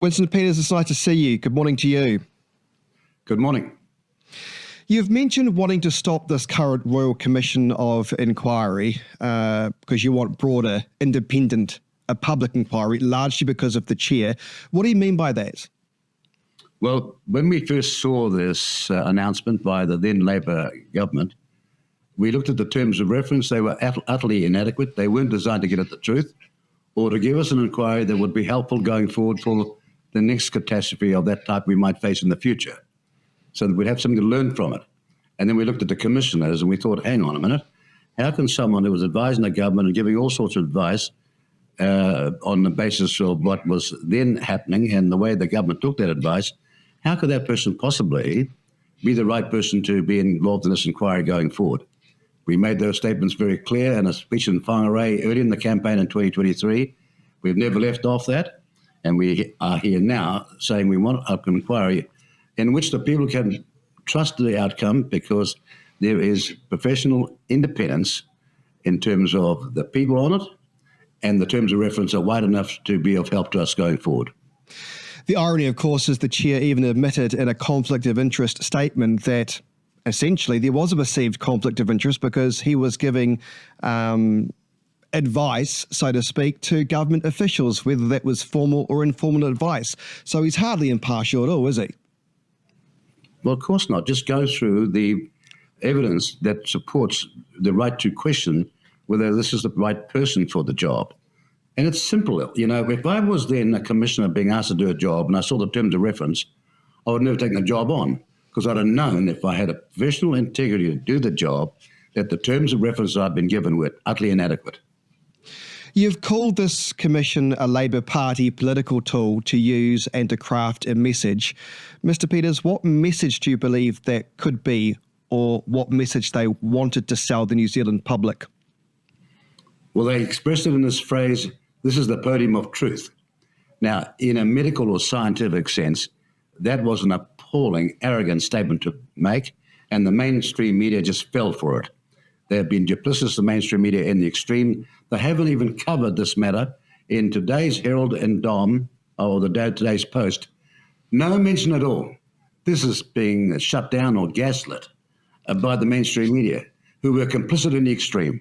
Winston Peters, it's nice to see you. Good morning to you. Good morning. You've mentioned wanting to stop this current Royal Commission of Inquiry because you want broader, independent, public inquiry, largely because of the chair. What do you mean by that? Well, when we first saw this announcement by the then Labour government, we looked at the terms of reference. They were utterly inadequate. They weren't designed to get at the truth or to give us an inquiry that would be helpful going forward for the next catastrophe of that type we might face in the future, so that we'd have something to learn from it. And then we looked at the commissioners and we thought, hang on a minute, how can someone who was advising the government and giving all sorts of advice on the basis of what was then happening and the way the government took that advice, how could that person possibly be the right person to be involved in this inquiry going forward? We made those statements very clear in a speech in Whangarei early in the campaign in 2023. We've never left off that. And we are here now saying we want an inquiry in which the people can trust the outcome because there is professional independence in terms of the people on it, and the terms of reference are wide enough to be of help to us going forward. The irony, of course, is the chair even admitted in a conflict of interest statement that essentially there was a perceived conflict of interest because he was giving advice, so to speak, to government officials, whether that was formal or informal advice. So he's hardly impartial at all, is he? Well, of course not. Just go through the evidence that supports the right to question whether this is the right person for the job. And it's simple. You know, if I was then a commissioner being asked to do a job and I saw the terms of reference, I would never take the job on because I'd have known if I had a professional integrity to do the job that the terms of reference I'd been given were utterly inadequate. You've called this commission a Labour Party political tool to use and to craft a message. Mr. Peters, what message do you believe that could be, or what message they wanted to sell the New Zealand public? Well, they expressed it in this phrase, this is the podium of truth. Now, in a medical or scientific sense, that was an appalling, arrogant statement to make, and the mainstream media just fell for it. They have been duplicitous, the mainstream media, in the extreme. They haven't even covered this matter in today's Herald and Dom, or today's Post. No mention at all. This is being shut down or gaslit by the mainstream media, who were complicit in the extreme.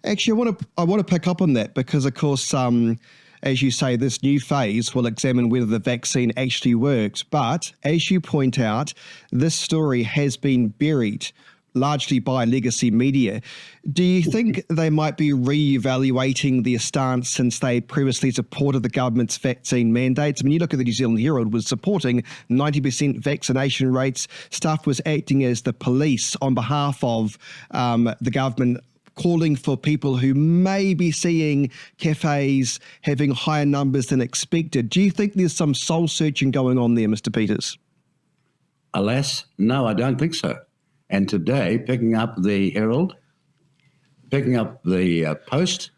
Actually, I want to pick up on that because, of course, as you say, this new phase will examine whether the vaccine actually works. But as you point out, this story has been buried largely by legacy media. Do you think they might be re-evaluating their stance since they previously supported the government's vaccine mandates? I mean, you look at the New Zealand Herald was supporting 90% vaccination rates. Staff was acting as the police on behalf of the government, calling for people who may be seeing cafes having higher numbers than expected. Do you think there's some soul searching going on there, Mr. Peters? Alas, no, I don't think so. And today, picking up the Herald, picking up the Post,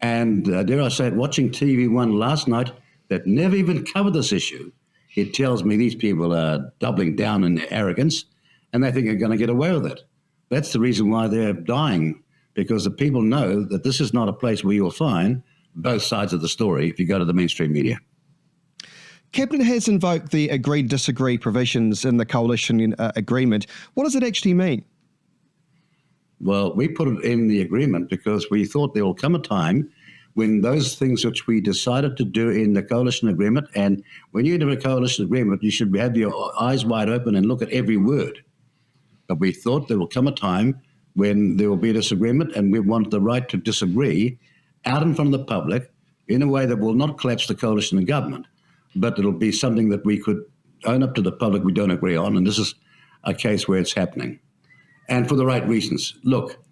and dare I say it, watching TV1 last night that never even covered this issue, it tells me these people are doubling down in their arrogance and they think they're going to get away with it. That's the reason why they're dying, because the people know that this is not a place where you'll find both sides of the story if you go to the mainstream media. Cabinet has invoked the agree-disagree provisions in the coalition agreement. What does it actually mean? Well, we put it in the agreement because we thought there will come a time when those things which we decided to do in the coalition agreement, and when you do a coalition agreement, you should have your eyes wide open and look at every word. But we thought there will come a time when there will be a disagreement, and we want the right to disagree out in front of the public in a way that will not collapse the coalition and government. But it'll be something that we could own up to the public we don't agree on, and this is a case where it's happening. And for the right reasons. Look,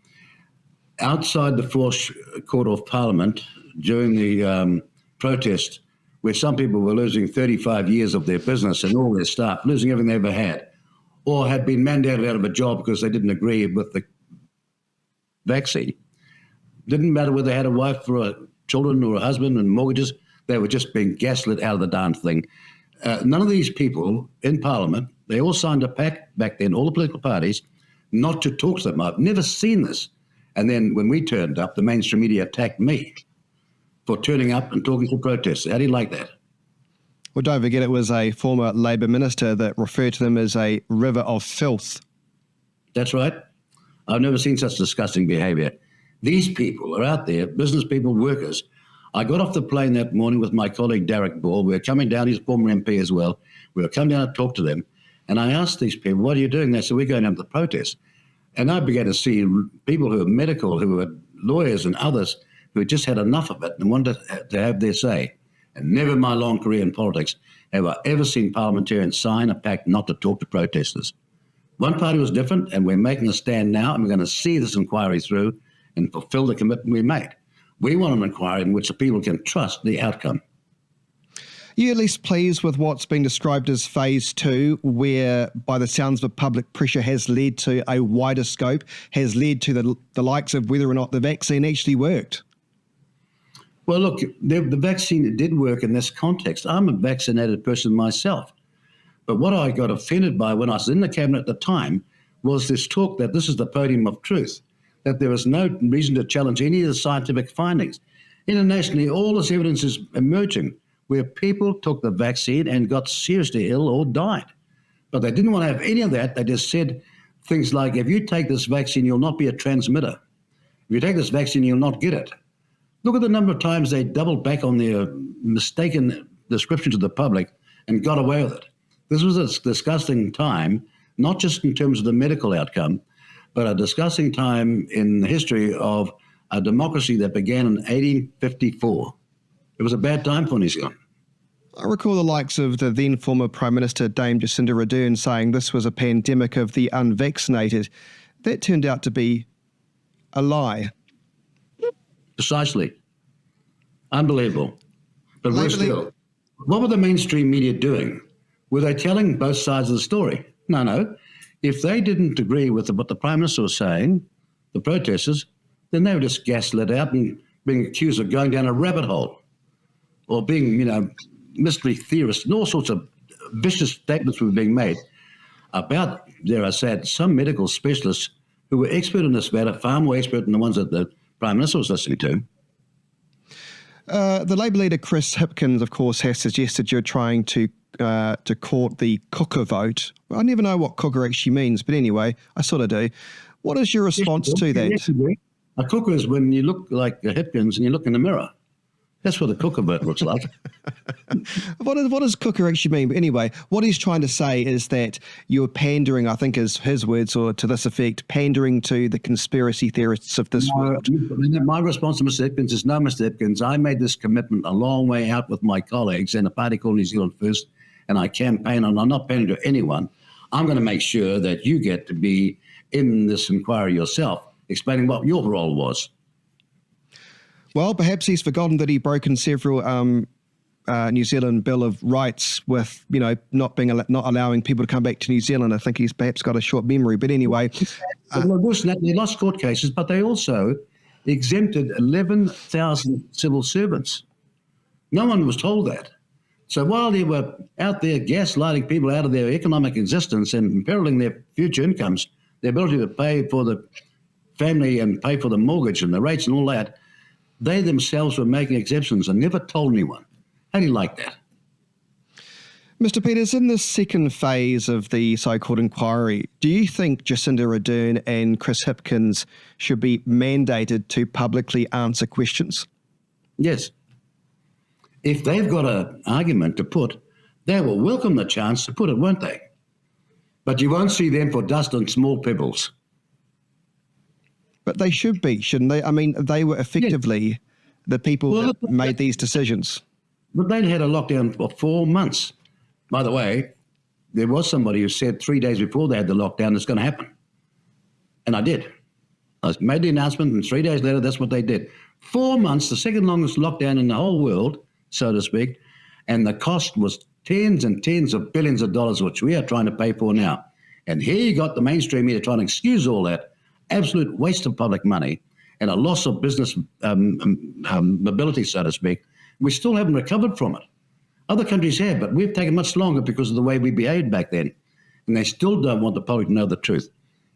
outside the forecourt of Parliament, during the protest, where some people were losing 35 years of their business and all their staff, losing everything they ever had, or had been mandated out of a job because they didn't agree with the vaccine, didn't matter whether they had a wife or children or a husband and mortgages, they were just being gaslit out of the darn thing. None of these people in Parliament, they all signed a pact back then, all the political parties, not to talk to them. I've never seen this. And then when we turned up, the mainstream media attacked me for turning up and talking to protests. How do you like that? Well, don't forget it was a former Labour minister that referred to them as a river of filth. That's right. I've never seen such disgusting behaviour. These people are out there, business people, workers. I got off the plane that morning with my colleague Derek Ball. We were coming down, he's a former MP as well. We were coming down to talk to them. And I asked these people, what are you doing? They said, we're going down to the protest. And I began to see people who were medical, who were lawyers and others who had just had enough of it and wanted to have their say. And never in my long career in politics have I ever seen parliamentarians sign a pact not to talk to protesters. One party was different, and we're making a stand now, and we're going to see this inquiry through and fulfill the commitment we made. We want an inquiry in which the people can trust the outcome. Are you at least pleased with what's been described as phase 2, where, by the sounds of it, public pressure has led to a wider scope, has led to the likes of whether or not the vaccine actually worked? Well, look, the vaccine did work in this context. I'm a vaccinated person myself. But what I got offended by when I was in the cabinet at the time was this talk that this is the podium of truth, that there was no reason to challenge any of the scientific findings. Internationally, all this evidence is emerging where people took the vaccine and got seriously ill or died. But they didn't want to have any of that. They just said things like, if you take this vaccine, you'll not be a transmitter. If you take this vaccine, you'll not get it. Look at the number of times they doubled back on their mistaken description to the public and got away with it. This was a disgusting time, not just in terms of the medical outcome, but a disgusting time in the history of a democracy that began in 1854. It was a bad time for New Zealand. I recall the likes of the then former Prime Minister Dame Jacinda Ardern saying this was a pandemic of the unvaccinated. That turned out to be a lie. Precisely. Unbelievable. But worse still, what were the mainstream media doing? Were they telling both sides of the story? No. If they didn't agree with what the Prime Minister was saying, the protesters, then they were just gaslit out and being accused of going down a rabbit hole or being, mystery theorists and all sorts of vicious statements were being made about, dare I say it, some medical specialists who were expert in this matter, far more expert than the ones that the Prime Minister was listening to. The Labour leader, Chris Hipkins, of course, has suggested you're trying to court the cooker vote. Well, I never know what cooker actually means, but anyway, I sort of do. What is your response to that? A cooker is when you look like Hipkins and you look in the mirror. That's what a cooker vote looks like. What does cooker actually mean? But anyway, what he's trying to say is that you're pandering, I think is his words, or to this effect, pandering to the conspiracy theorists of this world. My response to Mr. Hipkins is, no, Mr. Hipkins, I made this commitment a long way out with my colleagues in a party called New Zealand First, and I campaign, and I'm not pandering to anyone. I'm going to make sure that you get to be in this inquiry yourself, explaining what your role was. Well, perhaps he's forgotten that he broken several New Zealand Bill of Rights with, not allowing people to come back to New Zealand. I think he's perhaps got a short memory. But anyway, worse than that, they lost court cases, but they also exempted 11,000 civil servants. No one was told that. So while they were out there gaslighting people out of their economic existence and imperiling their future incomes, their ability to pay for the family and pay for the mortgage and the rates and all that, they themselves were making exceptions and never told anyone. How do you like that? Mr. Peters, in this second phase of the so-called inquiry, do you think Jacinda Ardern and Chris Hipkins should be mandated to publicly answer questions? Yes. If they've got an argument to put, they will welcome the chance to put it, won't they? But you won't see them for dust and small pebbles. But they should be, shouldn't they? I mean, they were effectively the people that made these decisions. But they'd had a lockdown for 4 months. By the way, there was somebody who said 3 days before they had the lockdown, it's going to happen. And I did. I made the announcement, and 3 days later, that's what they did. 4 months, the second longest lockdown in the whole world, so to speak, and the cost was tens and tens of billions of dollars, which we are trying to pay for now. And here you got the mainstream media trying to excuse all that. Absolute waste of public money and a loss of business mobility, so to speak. We still haven't recovered from it. Other countries have, but we've taken much longer because of the way we behaved back then. And they still don't want the public to know the truth.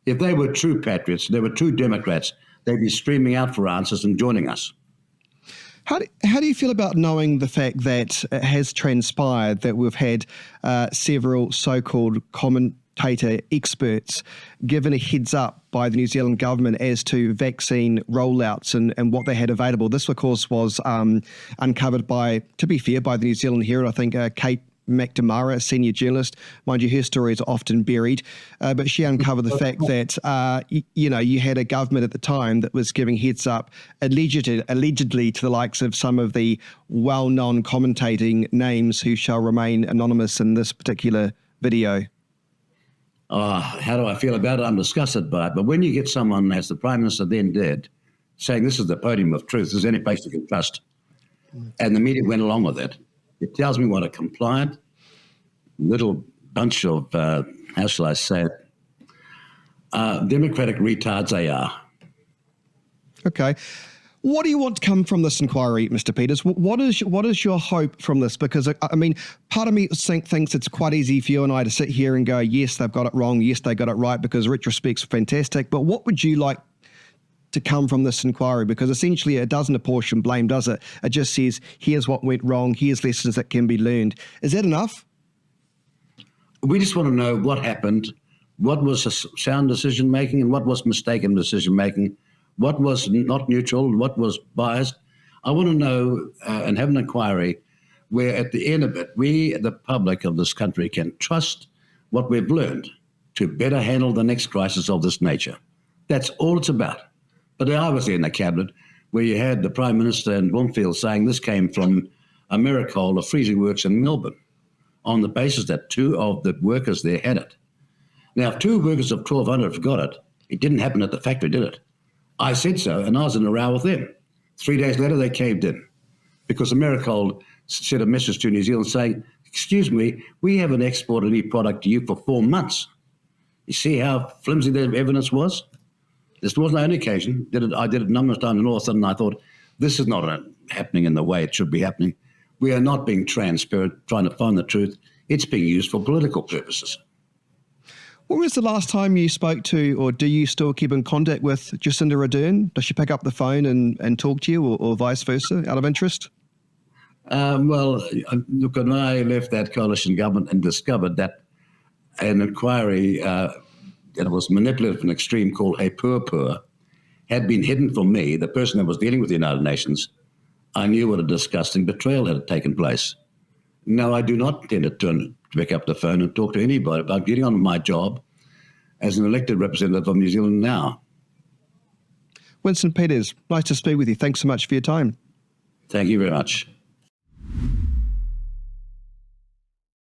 If they were true patriots, they were true Democrats, they'd be streaming out for answers and joining us. How do you feel about knowing the fact that it has transpired that we've had several so-called commentator experts given a heads up by the New Zealand government as to vaccine rollouts and what they had available? This, of course, was uncovered by, to be fair, by the New Zealand Herald. I think Kate McNamara, a senior journalist, mind you, her stories are often buried, but she uncovered the fact that, you had a government at the time that was giving heads up allegedly to the likes of some of the well-known commentating names who shall remain anonymous in this particular video. How do I feel about it? I'm disgusted by it. But when you get someone, as the Prime Minister then did, saying this is the podium of truth, there's any place you can trust, and the media went along with it, it tells me what a compliant little bunch of, how shall I say it, democratic retards they are. Okay. What do you want to come from this inquiry, Mr. Peters? What is your hope from this? Because, I mean, part of me thinks it's quite easy for you and I to sit here and go, yes, they've got it wrong, yes, they got it right, because retrospect's fantastic. But what would you like to come from this inquiry? Because essentially it doesn't apportion blame, does it? It just says, here's what went wrong, here's lessons that can be learned. Is that enough? We just want to know what happened, what was a sound decision-making and what was mistaken decision-making, what was not neutral, what was biased. I want to know and have an inquiry where at the end of it, we, the public of this country, can trust what we've learned to better handle the next crisis of this nature. That's all it's about. But I was in the cabinet where you had the Prime Minister and Bloomfield saying this came from a miracle of freezing works in Melbourne on the basis that two of the workers there had it. Now, if two workers of 1,200 have got it, it didn't happen at the factory, did it? I said so, and I was in a row with them. 3 days later, they caved in because Americol sent a message to New Zealand saying, excuse me, we haven't exported any product to you for 4 months. You see how flimsy the evidence was? This wasn't the only occasion. I did it a number of times, and all of a sudden I thought, this is not happening in the way it should be happening. We are not being transparent, trying to find the truth. It's being used for political purposes. When was the last time you spoke to, or do you still keep in contact with Jacinda Ardern? Does she pick up the phone and talk to you, or vice versa, out of interest? Well, look, when I left that coalition government and discovered that an inquiry that was manipulative and extreme called a purpur had been hidden from me, the person that was dealing with the United Nations, I knew what a disgusting betrayal had taken place. No, I do not intend to pick up the phone and talk to anybody about getting on with my job as an elected representative of New Zealand now. Winston Peters, nice to speak with you. Thanks so much for your time. Thank you very much.